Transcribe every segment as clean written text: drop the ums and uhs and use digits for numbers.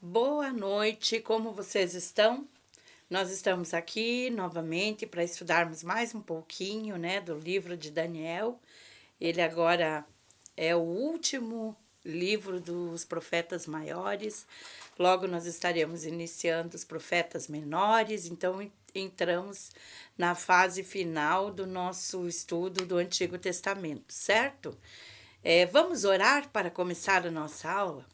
Boa noite, como vocês estão? Nós estamos aqui novamente para estudarmos mais um pouquinho, né, do livro de Daniel. Ele agora é o último livro dos profetas maiores. Logo nós estaremos iniciando os profetas menores, então entramos na fase final do nosso estudo do Antigo Testamento, certo? Vamos orar para começar a nossa aula?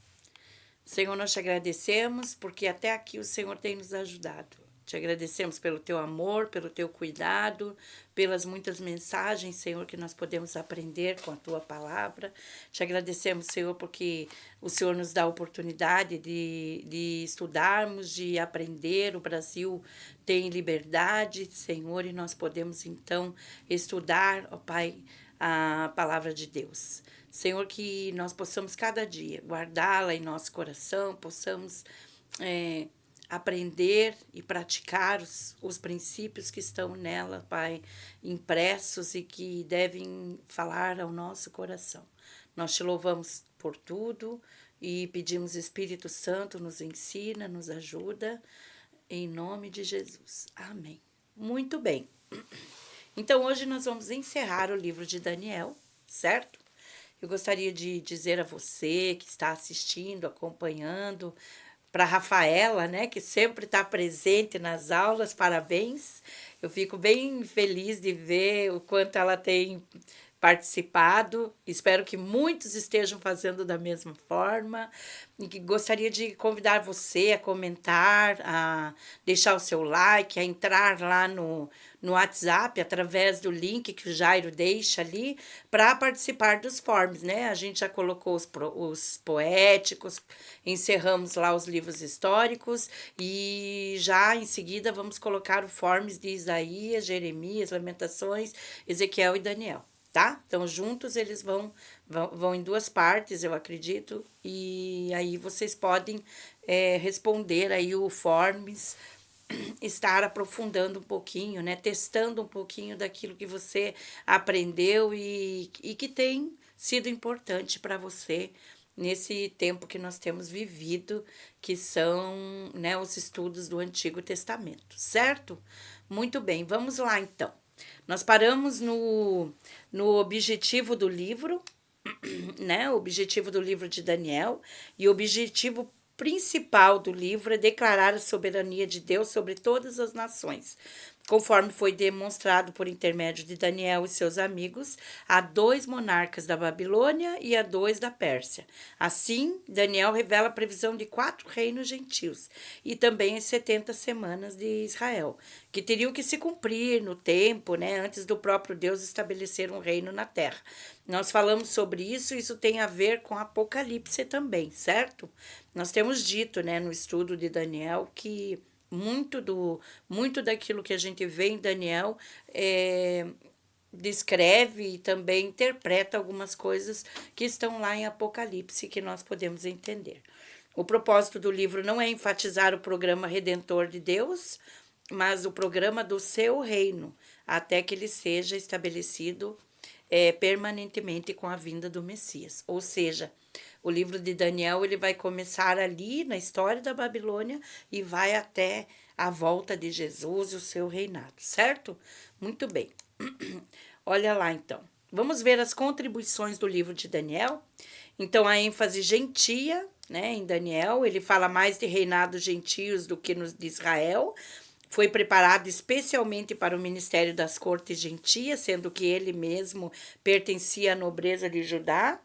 Senhor, nós te agradecemos porque até aqui o Senhor tem nos ajudado. Te agradecemos pelo teu amor, pelo teu cuidado, pelas muitas mensagens, Senhor, que nós podemos aprender com a tua palavra. Te agradecemos, Senhor, porque o Senhor nos dá a oportunidade de estudarmos, de aprender. O Brasil tem liberdade, Senhor, e nós podemos então estudar, ó Pai, a palavra de Deus. Senhor, que nós possamos cada dia guardá-la em nosso coração, possamos aprender e praticar os princípios que estão nela, Pai, impressos e que devem falar ao nosso coração. Nós te louvamos por tudo e pedimos, Espírito Santo, nos ensina, nos ajuda, em nome de Jesus. Amém. Muito bem. Então, hoje nós vamos encerrar o livro de Daniel, certo? Eu gostaria de dizer a você que está assistindo, acompanhando, para a Rafaela, né, que sempre está presente nas aulas, parabéns. Eu fico bem feliz de ver o quanto ela tem participado. Espero que muitos estejam fazendo da mesma forma. E que gostaria de convidar você a comentar, a deixar o seu like, a entrar lá no WhatsApp através do link que o Jairo deixa ali para participar dos forms, né? A gente já colocou os poéticos, encerramos lá os livros históricos e já em seguida vamos colocar o forms de Isaías, Jeremias, Lamentações, Ezequiel e Daniel. Tá? Então, juntos eles vão em duas partes, eu acredito, e aí vocês podem responder aí o forms, estar aprofundando um pouquinho, né? Testando um pouquinho daquilo que você aprendeu e que tem sido importante para você nesse tempo que nós temos vivido, que são, né, os estudos do Antigo Testamento, certo? Muito bem, vamos lá então. Nós paramos no objetivo do livro, né? O objetivo do livro de Daniel, e o objetivo principal do livro é declarar a soberania de Deus sobre todas as nações, conforme foi demonstrado por intermédio de Daniel e seus amigos a 2 monarcas da Babilônia e a 2 da Pérsia. Assim, Daniel revela a previsão de 4 reinos gentios e também as 70 semanas de Israel, que teriam que se cumprir no tempo, né, antes do próprio Deus estabelecer um reino na terra. Nós falamos sobre isso tem a ver com Apocalipse também, certo? Nós temos dito, né, no estudo de Daniel que muito daquilo que a gente vê em Daniel descreve e também interpreta algumas coisas que estão lá em Apocalipse que nós podemos entender. O propósito do livro não é enfatizar o programa redentor de Deus, mas o programa do seu reino, até que ele seja estabelecido permanentemente com a vinda do Messias. Ou seja, o livro de Daniel ele vai começar ali na história da Babilônia e vai até a volta de Jesus e o seu reinado, certo? Muito bem. Olha lá então. Vamos ver as contribuições do livro de Daniel. Então, a ênfase gentia, né, em Daniel, ele fala mais de reinados gentios do que nos de Israel. Foi preparado especialmente para o ministério das cortes gentias, sendo que ele mesmo pertencia à nobreza de Judá.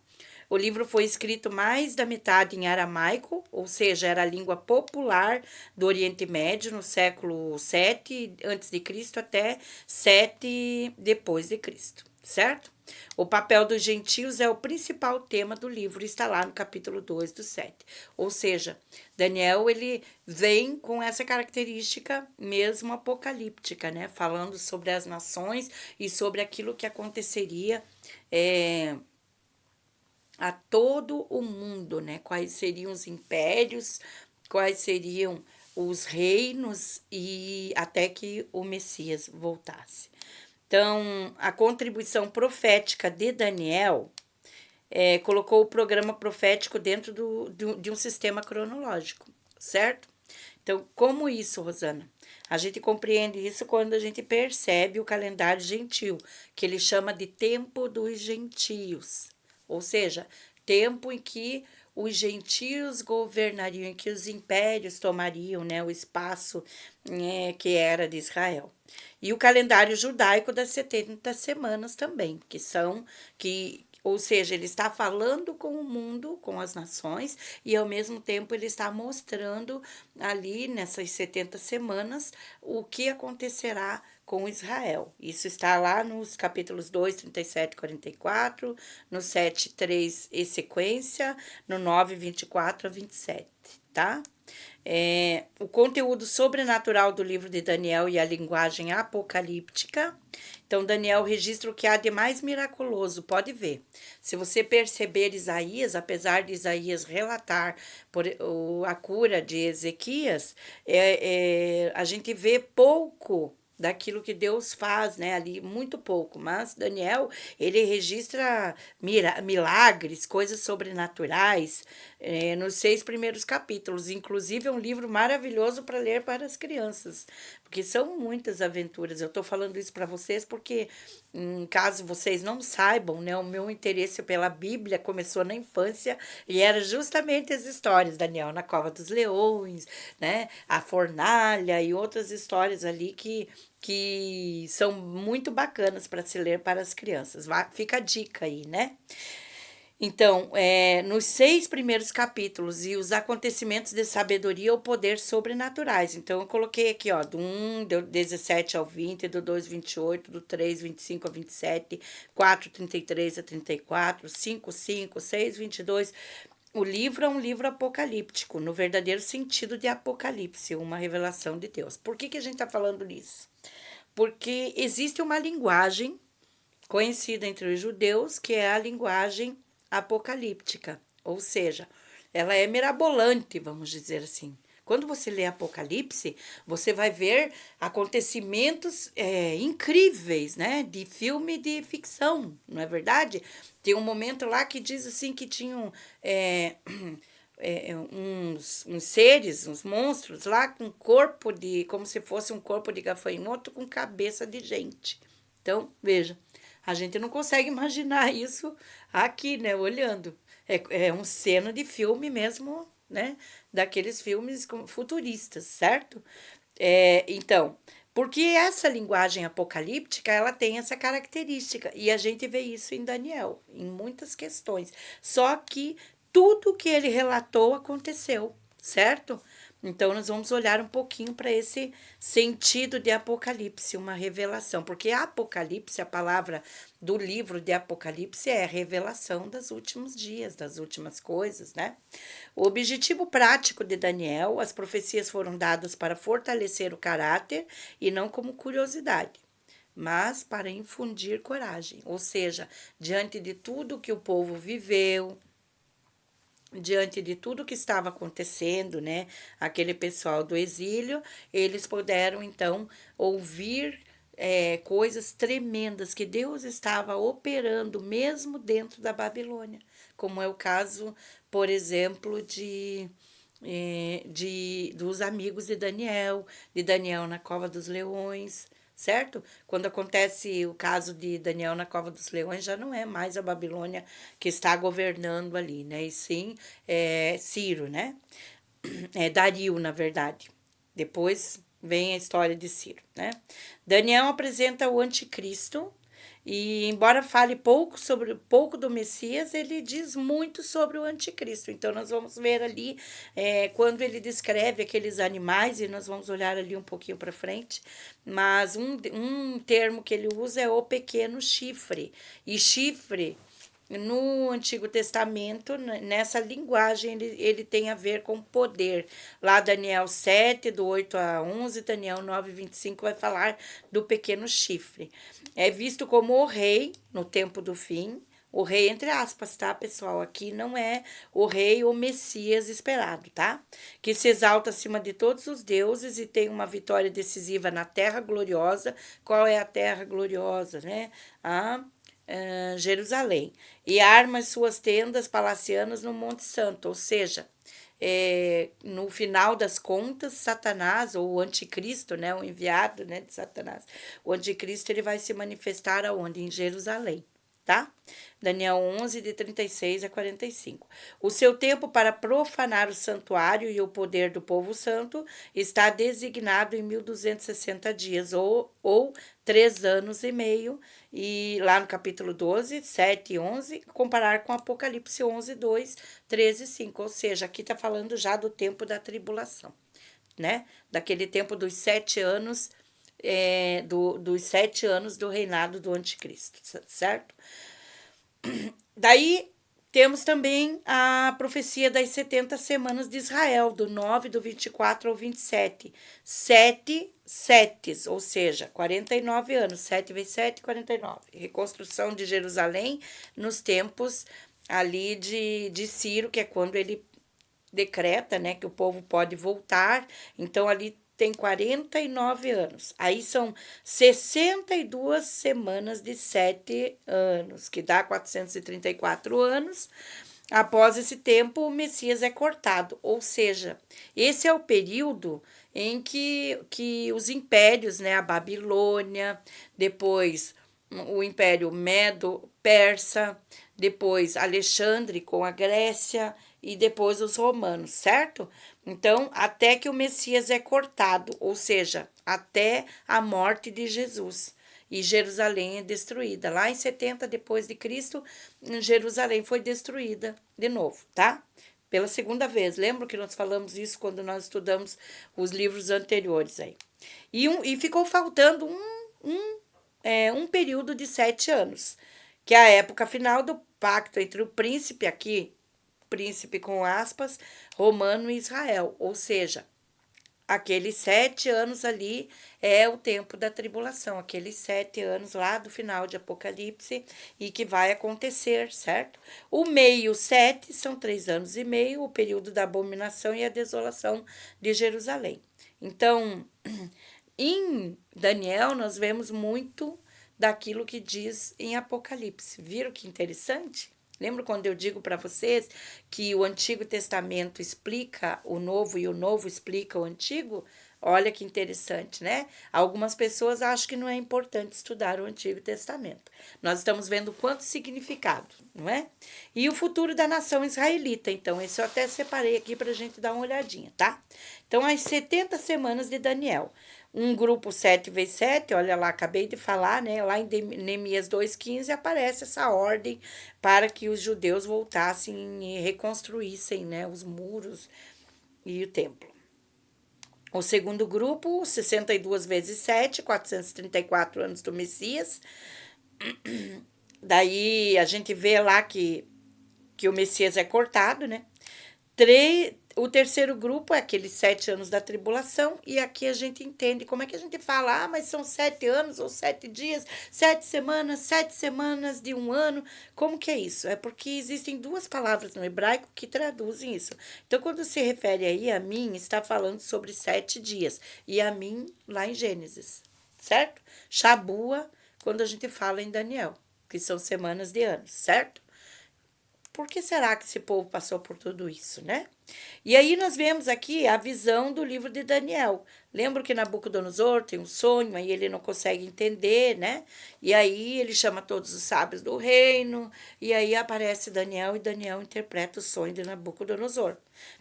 O livro foi escrito mais da metade em aramaico, ou seja, era a língua popular do Oriente Médio no século 7 a.C. até 7 depois de Cristo, certo? O papel dos gentios é o principal tema do livro, está lá no capítulo 2 do 7. Ou seja, Daniel ele vem com essa característica mesmo apocalíptica, né? Falando sobre as nações e sobre aquilo que aconteceria a todo o mundo, né? Quais seriam os impérios, quais seriam os reinos e até que o Messias voltasse. Então, a contribuição profética de Daniel colocou o programa profético dentro de um sistema cronológico, certo? Então, como isso, Rosana? A gente compreende isso quando a gente percebe o calendário gentil, que ele chama de tempo dos gentios. Ou seja, tempo em que os gentios governariam, em que os impérios tomariam, né, o espaço que era de Israel. E o calendário judaico das 70 semanas também, ou seja, ele está falando com o mundo, com as nações, e ao mesmo tempo ele está mostrando ali nessas 70 semanas o que acontecerá com Israel. Isso está lá nos capítulos 2, 37 e 44, no 7, 3 e sequência, no 9, 24 a 27, tá? O conteúdo sobrenatural do livro de Daniel e a linguagem apocalíptica. Então, Daniel registra o que há de mais miraculoso, pode ver. Se você perceber Isaías, apesar de Isaías relatar a cura de Ezequias, a gente vê pouco daquilo que Deus faz, né, ali, muito pouco, mas Daniel, ele registra milagres, coisas sobrenaturais, nos 6 primeiros capítulos, inclusive é um livro maravilhoso para ler para as crianças, porque são muitas aventuras. Eu estou falando isso para vocês porque, caso vocês não saibam, né, o meu interesse pela Bíblia começou na infância e era justamente as histórias, Daniel na Cova dos Leões, né, a Fornalha e outras histórias ali que são muito bacanas para se ler para as crianças. Fica a dica aí, né? Então, nos 6 primeiros capítulos e os acontecimentos de sabedoria ou poder sobrenaturais. Então, eu coloquei aqui, ó, do 1, do 17 ao 20, do 2, 28, do 3, 25 a 27, 4, 33 a 34, 5, 5, 6, 22. O livro é um livro apocalíptico, no verdadeiro sentido de apocalipse, uma revelação de Deus. Por que a gente está falando nisso? Porque existe uma linguagem conhecida entre os judeus, que é a linguagem apocalíptica, ou seja, ela é mirabolante, vamos dizer assim. Quando você lê Apocalipse, você vai ver acontecimentos incríveis, né? De filme de ficção, não é verdade? Tem um momento lá que diz assim que tinham uns seres, uns monstros lá com corpo como se fosse um corpo de gafanhoto com cabeça de gente. Então, veja, a gente não consegue imaginar isso aqui, né, olhando. É um cena de filme mesmo, né, daqueles filmes futuristas, certo? Então, porque essa linguagem apocalíptica, ela tem essa característica, e a gente vê isso em Daniel, em muitas questões. Só que tudo que ele relatou aconteceu, certo? Então, nós vamos olhar um pouquinho para esse sentido de Apocalipse, uma revelação, porque Apocalipse, a palavra do livro de Apocalipse é revelação dos últimos dias, das últimas coisas, né? O objetivo prático de Daniel, as profecias foram dadas para fortalecer o caráter e não como curiosidade, mas para infundir coragem, ou seja, diante de tudo que o povo viveu, diante de tudo que estava acontecendo, né, aquele pessoal do exílio, eles puderam então ouvir coisas tremendas que Deus estava operando mesmo dentro da Babilônia, como é o caso, por exemplo, dos amigos de Daniel na Cova dos Leões, certo? Quando acontece o caso de Daniel na Cova dos Leões, já não é mais a Babilônia que está governando ali, né? E sim Ciro, né? Dario, na verdade. Depois vem a história de Ciro, né? Daniel apresenta o anticristo e, embora fale pouco do Messias, ele diz muito sobre o anticristo. Então, nós vamos ver ali, quando ele descreve aqueles animais, e nós vamos olhar ali um pouquinho para frente, mas um termo que ele usa é o pequeno chifre. E chifre, no Antigo Testamento, nessa linguagem, ele tem a ver com poder. Lá Daniel 7, do 8 a 11, Daniel 9, 25, vai falar do pequeno chifre. É visto como o rei no tempo do fim, o rei entre aspas, tá, pessoal? Aqui não é o rei ou Messias esperado, tá? Que se exalta acima de todos os deuses e tem uma vitória decisiva na terra gloriosa. Qual é a terra gloriosa, né? Jerusalém, e arma as suas tendas palacianas no Monte Santo, ou seja, no final das contas, Satanás, ou o anticristo, né, o enviado, né, de Satanás, o anticristo, ele vai se manifestar aonde? Em Jerusalém, tá? Daniel 11, de 36 a 45. O seu tempo para profanar o santuário e o poder do povo santo está designado em 1260 dias, ou 3 anos e meio, e lá no capítulo 12, 7 e 11, comparar com Apocalipse 11, 2, 13 e 5, ou seja, aqui está falando já do tempo da tribulação, né? Daquele tempo dos 7 anos, dos 7 anos do reinado do anticristo, certo? Daí temos também a profecia das 70 semanas de Israel, do 9, do 24 ao 27. 7 setes, ou seja, 49 anos. 7 vezes 7, 49. Reconstrução de Jerusalém nos tempos ali de Ciro, que é quando ele decreta, né, que o povo pode voltar. Então, ali tem 49 anos. Aí são 62 semanas de 7 anos, que dá 434 anos. Após esse tempo, o Messias é cortado. Ou seja, esse é o período em que os impérios, né, a Babilônia, depois o Império Medo-Persa, depois Alexandre com a Grécia e depois os romanos, certo? Então, até que o Messias é cortado, ou seja, até a morte de Jesus. E Jerusalém é destruída. Lá em 70 depois de Cristo, Jerusalém foi destruída de novo, tá? Pela segunda vez. Lembra que nós falamos isso quando nós estudamos os livros anteriores aí. E ficou faltando um período de 7 anos, que é a época final do pacto entre o príncipe aqui, príncipe com aspas, romano e Israel. Ou seja, aqueles 7 anos ali é o tempo da tribulação, aqueles 7 anos lá do final de Apocalipse e que vai acontecer, certo? O meio 7 são 3 anos e meio, o período da abominação e a desolação de Jerusalém. Então, em Daniel, nós vemos muito daquilo que diz em Apocalipse. Viram que interessante? Lembra quando eu digo para vocês que o Antigo Testamento explica o Novo e o Novo explica o Antigo? Olha que interessante, né? Algumas pessoas acham que não é importante estudar o Antigo Testamento. Nós estamos vendo quanto significado, não é? E o futuro da nação israelita. Então, esse eu até separei aqui para a gente dar uma olhadinha, tá? Então, as 70 semanas de Daniel. Um grupo 7 vezes 7, olha lá, acabei de falar, né? Lá em Neemias 2,15 aparece essa ordem para que os judeus voltassem e reconstruíssem, né, os muros e o templo. O segundo grupo, 62 vezes 7, 434 anos do Messias. Daí a gente vê lá que o Messias é cortado, né? O terceiro grupo é aqueles 7 anos da tribulação, e aqui a gente entende como é que a gente fala, mas são 7 anos ou 7 dias, 7 semanas de um ano. Como que é isso? É porque existem 2 palavras no hebraico que traduzem isso. Então, quando se refere aí a mim, está falando sobre 7 dias, e a mim lá em Gênesis, certo? Shabua, quando a gente fala em Daniel, que são semanas de anos, certo? Por que será que esse povo passou por tudo isso, né? E aí nós vemos aqui a visão do livro de Daniel. Lembra que Nabucodonosor tem um sonho, aí ele não consegue entender, né? E aí ele chama todos os sábios do reino, e aí aparece Daniel, e Daniel interpreta o sonho de Nabucodonosor.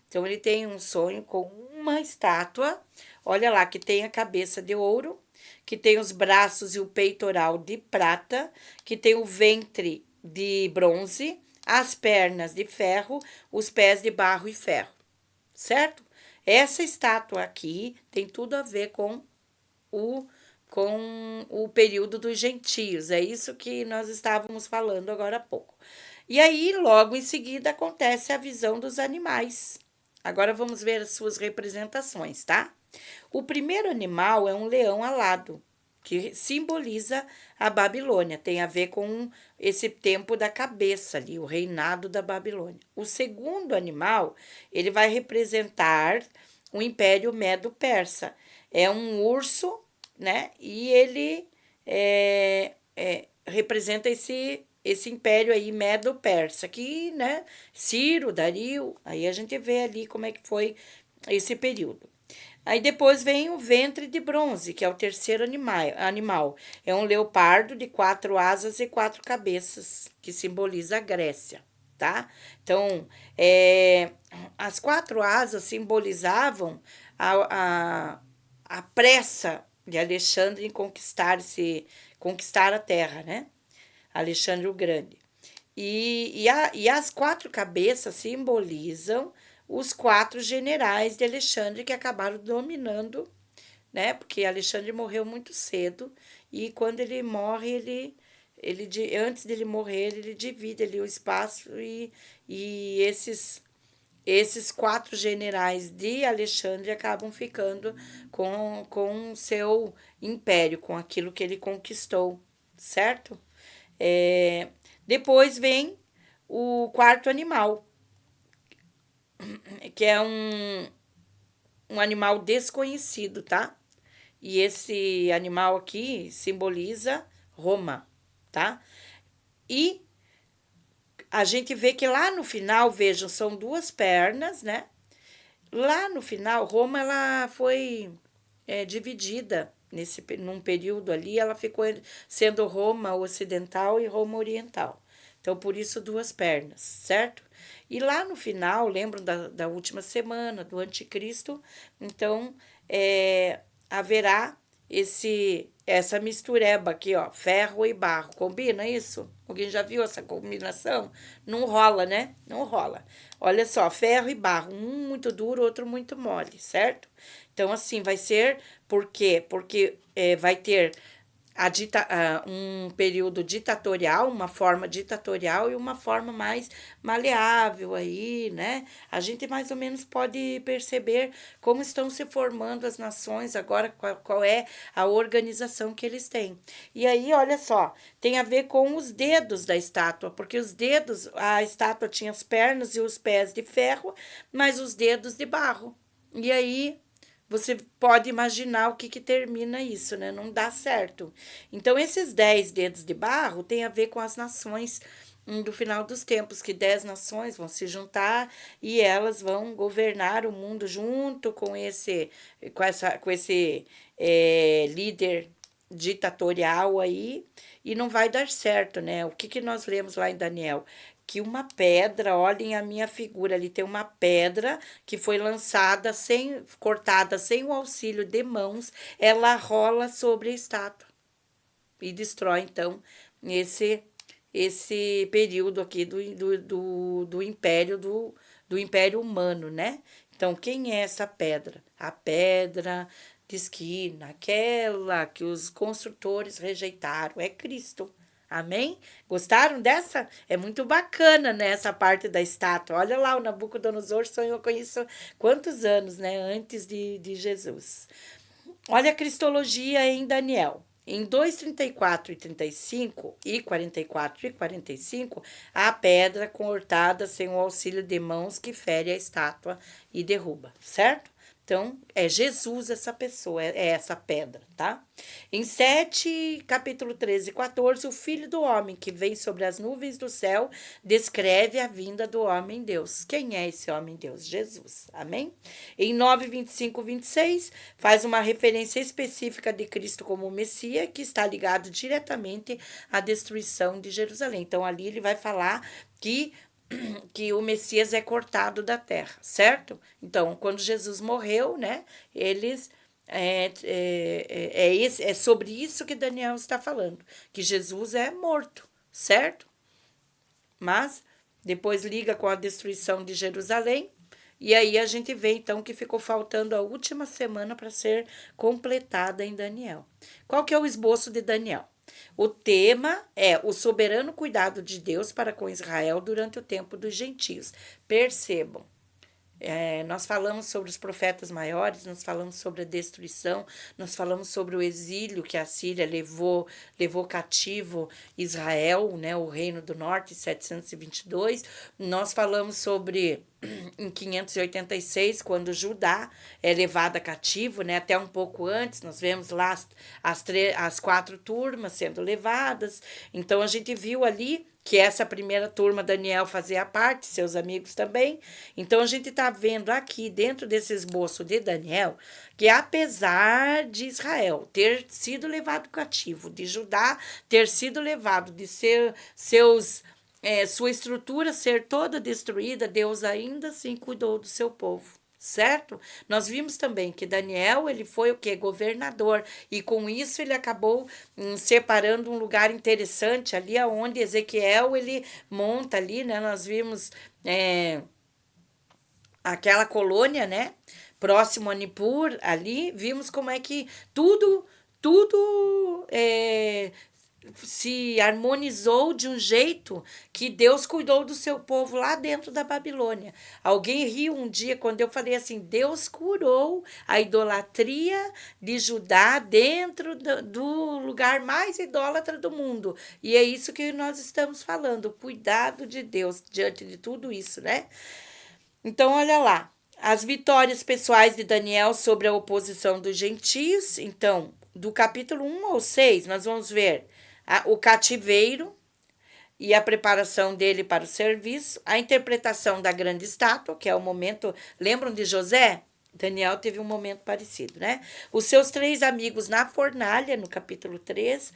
Então ele tem um sonho com uma estátua, olha lá, que tem a cabeça de ouro, que tem os braços e o peitoral de prata, que tem o ventre de bronze, as pernas de ferro, os pés de barro e ferro, certo? Essa estátua aqui tem tudo a ver com o período dos gentios, é isso que nós estávamos falando agora há pouco. E aí, logo em seguida, acontece a visão dos animais. Agora vamos ver as suas representações, tá? O primeiro animal é um leão alado, que simboliza a Babilônia, tem a ver com esse tempo da cabeça ali, o reinado da Babilônia. O segundo animal, ele vai representar o Império Medo-Persa. É um urso, né? E ele representa esse império aí Medo-Persa, que, né, Ciro, Dario, aí a gente vê ali como é que foi esse período. Aí depois vem o ventre de bronze, que é o terceiro animal. É um leopardo de 4 asas e 4 cabeças, que simboliza a Grécia, tá? Então, as 4 asas simbolizavam a, a pressa de Alexandre em conquistar a terra, né? Alexandre o Grande. E as 4 cabeças simbolizam os 4 generais de Alexandre que acabaram dominando, né? Porque Alexandre morreu muito cedo e quando ele morre, antes dele morrer, ele divide ali o espaço e esses 4 generais de Alexandre acabam ficando com o seu império, com aquilo que ele conquistou, certo? É, depois vem o quarto animal, que é um animal desconhecido, tá? E esse animal aqui simboliza Roma, tá? E a gente vê que lá no final, vejam, são 2 pernas, né? Lá no final, Roma ela foi dividida num período ali, ela ficou sendo Roma Ocidental e Roma Oriental. Então, por isso, 2 pernas, certo? E lá no final, lembram da última semana, do anticristo, então haverá essa mistureba aqui, ó, ferro e barro. Combina isso? Alguém já viu essa combinação? Não rola, né? Não rola. Olha só, ferro e barro, um muito duro, outro muito mole, certo? Então, assim, vai ser, por quê? Porque vai ter um período ditatorial, uma forma ditatorial e uma forma mais maleável aí, né? A gente mais ou menos pode perceber como estão se formando as nações agora, qual é a organização que eles têm. E aí, olha só, tem a ver com os dedos da estátua, porque os dedos, a estátua tinha as pernas e os pés de ferro, mas os dedos de barro. E aí você pode imaginar o que termina isso, né? Não dá certo. Então, esses 10 dedos de barro tem a ver com as nações do final dos tempos, que 10 nações vão se juntar e elas vão governar o mundo junto com esse líder ditatorial aí, e não vai dar certo, né? O que nós lemos lá em Daniel? Que uma pedra, olhem a minha figura, ali tem uma pedra que foi lançada cortada sem o auxílio de mãos, ela rola sobre a estátua e destrói então esse período aqui do império do império humano, né? Então, quem é essa pedra? A pedra de esquina, aquela que os construtores rejeitaram, é Cristo. Amém? Gostaram dessa? É muito bacana, né, essa parte da estátua. Olha lá, o Nabucodonosor sonhou com isso quantos anos, né, antes de Jesus. Olha a cristologia em Daniel. Em 2:34 e 35 e 44 e 45, a pedra cortada sem o auxílio de mãos que fere a estátua e derruba, certo? Então, é Jesus essa pessoa, é essa pedra, tá? Em 7, capítulo 13 e 14, o Filho do Homem que vem sobre as nuvens do céu descreve a vinda do homem Deus. Quem é esse homem Deus? Jesus, amém? Em 9, 25 e 26, faz uma referência específica de Cristo como Messias, que está ligado diretamente à destruição de Jerusalém. Então, ali ele vai falar que o Messias é cortado da terra, certo? Então, quando Jesus morreu, né, eles é sobre isso que Daniel está falando, que Jesus é morto, certo? Mas depois liga com a destruição de Jerusalém, e aí a gente vê então que ficou faltando a última semana para ser completada em Daniel. Qual que é o esboço de Daniel? O tema é o soberano cuidado de Deus para com Israel durante o tempo dos gentios. Percebam, nós falamos sobre os profetas maiores, nós falamos sobre a destruição, nós falamos sobre o exílio que a Síria levou cativo Israel, né, o reino do norte, em 722. Nós falamos sobre em 586, quando Judá é levada cativo, né, até um pouco antes, nós vemos lá as 4 turmas sendo levadas. Então, a gente viu ali que essa primeira turma, Daniel fazia parte, seus amigos também. Então, a gente está vendo aqui, dentro desse esboço de Daniel, que apesar de Israel ter sido levado cativo, de Judá ter sido levado, de sua estrutura ser toda destruída, Deus ainda assim cuidou do seu povo. Certo? Nós vimos também que Daniel, ele foi o que? Governador, e com isso ele acabou separando um lugar interessante ali onde Ezequiel, ele monta ali, né? Nós vimos aquela colônia, né? Próximo a Nippur, ali, vimos como é que tudo se harmonizou de um jeito que Deus cuidou do seu povo lá dentro da Babilônia. Alguém riu um dia quando eu falei assim: Deus curou a idolatria de Judá dentro do lugar mais idólatra do mundo. E é isso que nós estamos falando, o cuidado de Deus diante de tudo isso, né? Então, olha lá, as vitórias pessoais de Daniel sobre a oposição dos gentios. Então, do capítulo 1 ao 6, nós vamos ver o cativeiro e a preparação dele para o serviço, a interpretação da grande estátua, que é o momento. Lembram de José? Daniel teve um momento parecido, né? Os seus 3 amigos na fornalha, no capítulo 3,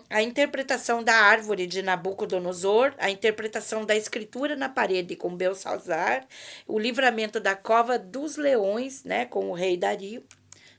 a interpretação da árvore de Nabucodonosor, a interpretação da escritura na parede com Belsalzar, o livramento da cova dos leões, né, com o rei Dario,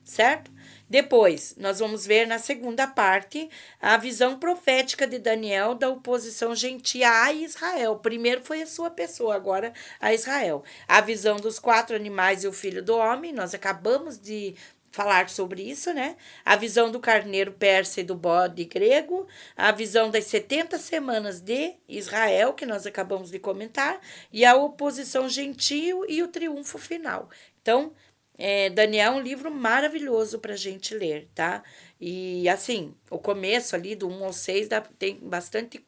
certo? Depois, nós vamos ver na segunda parte a visão profética de Daniel da oposição gentia a Israel. Primeiro foi a sua pessoa, agora a Israel. A visão dos 4 animais e o filho do homem, nós acabamos de falar sobre isso, né? A visão do carneiro persa e do bode grego, a visão das 70 semanas de Israel, que nós acabamos de comentar, e a oposição gentil e o triunfo final. Então, Daniel é um livro maravilhoso para a gente ler, tá? E assim, o começo ali do 1 ao 6 tem bastante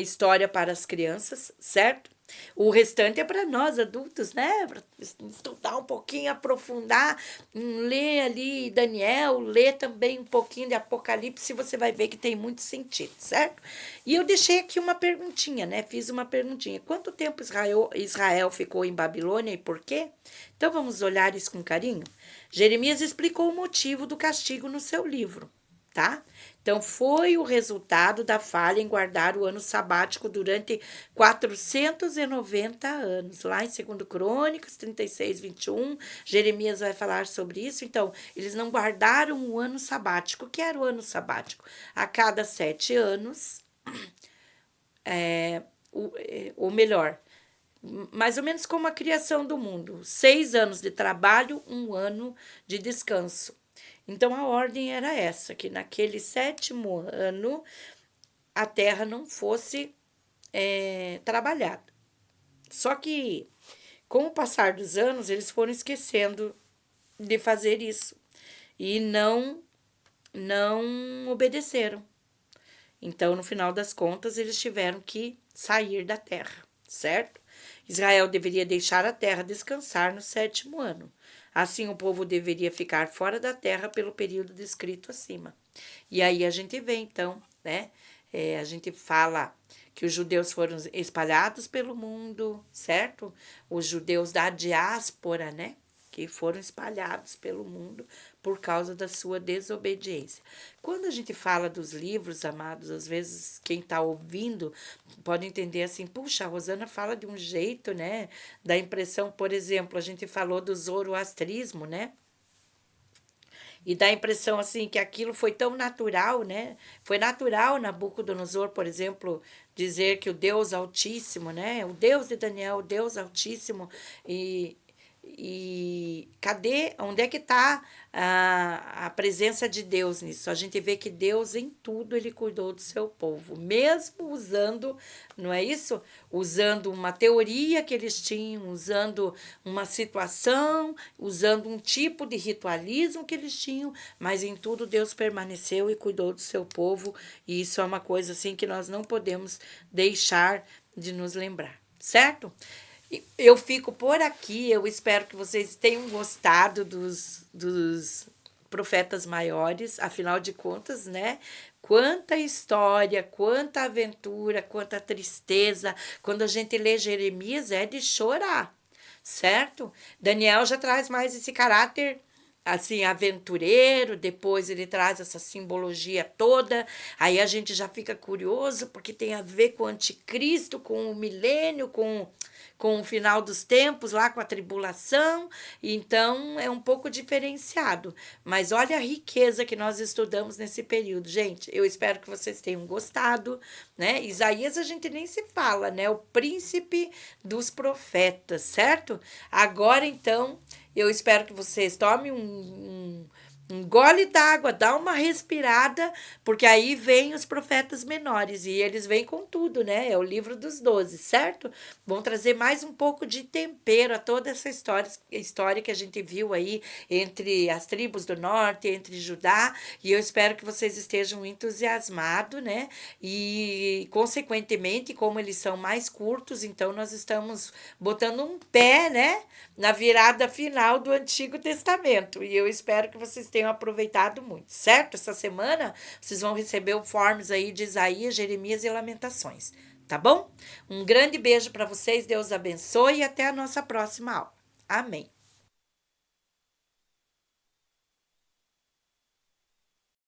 história para as crianças, certo? O restante é para nós adultos, né? Para estudar um pouquinho, aprofundar, ler ali Daniel, ler também um pouquinho de Apocalipse, você vai ver que tem muito sentido, certo? E eu deixei aqui uma perguntinha, né? Fiz uma perguntinha. Quanto tempo Israel ficou em Babilônia e por quê? Então vamos olhar isso com carinho? Jeremias explicou o motivo do castigo no seu livro, tá? Então, foi o resultado da falha em guardar o ano sabático durante 490 anos. Lá em 2 Crônicas 36, 21, Jeremias vai falar sobre isso. Então, eles não guardaram o ano sabático. O que era o ano sabático? A cada 7 anos, ou melhor, mais ou menos como a criação do mundo. 6 anos de trabalho, 1 ano de descanso. Então, a ordem era essa, que naquele 7º ano a terra não fosse trabalhada. Só que, com o passar dos anos, eles foram esquecendo de fazer isso e não obedeceram. Então, no final das contas, eles tiveram que sair da terra, certo? Israel deveria deixar a terra descansar no 7º ano. Assim, o povo deveria ficar fora da terra pelo período descrito acima. E aí a gente vê, então, né? A gente fala que os judeus foram espalhados pelo mundo, certo? Os judeus da diáspora, né? Que foram espalhados pelo mundo por causa da sua desobediência. Quando a gente fala dos livros, amados, às vezes quem está ouvindo pode entender assim, puxa, a Rosana fala de um jeito, né? Dá impressão, por exemplo, a gente falou do zoroastrismo, né? E dá a impressão assim que aquilo foi tão natural, né? Foi natural Nabucodonosor, por exemplo, dizer que o Deus Altíssimo, né? O Deus de Daniel, o Deus Altíssimo, e cadê, onde é que está a presença de Deus nisso? A gente vê que Deus em tudo ele cuidou do seu povo, mesmo usando, não é isso? Usando uma teoria que eles tinham, usando uma situação, usando um tipo de ritualismo que eles tinham, mas em tudo Deus permaneceu e cuidou do seu povo, e isso é uma coisa assim que nós não podemos deixar de nos lembrar, certo? Eu fico por aqui, eu espero que vocês tenham gostado dos profetas maiores, afinal de contas, né? Quanta história, quanta aventura, quanta tristeza. Quando a gente lê Jeremias, é de chorar, certo? Daniel já traz mais esse caráter assim, aventureiro, depois ele traz essa simbologia toda, aí a gente já fica curioso, porque tem a ver com o anticristo, com o milênio, com o final dos tempos, lá com a tribulação, então é um pouco diferenciado. Mas olha a riqueza que nós estudamos nesse período. Gente, eu espero que vocês tenham gostado, né? Isaías a gente nem se fala, né? O príncipe dos profetas, certo? Agora, então, eu espero que vocês tomem um gole d'água, dá uma respirada, porque aí vem os profetas menores, e eles vêm com tudo, né? É o livro dos 12, certo? Vão trazer mais um pouco de tempero a toda essa história que a gente viu aí entre as tribos do norte, entre Judá, e eu espero que vocês estejam entusiasmados, né? E, consequentemente, como eles são mais curtos, então nós estamos botando um pé, né? Na virada final do Antigo Testamento. E eu espero que vocês tenham aproveitado muito, certo? Essa semana vocês vão receber o Forms aí de Isaías, Jeremias e Lamentações, tá bom? Um grande beijo para vocês, Deus abençoe e até a nossa próxima aula. Amém.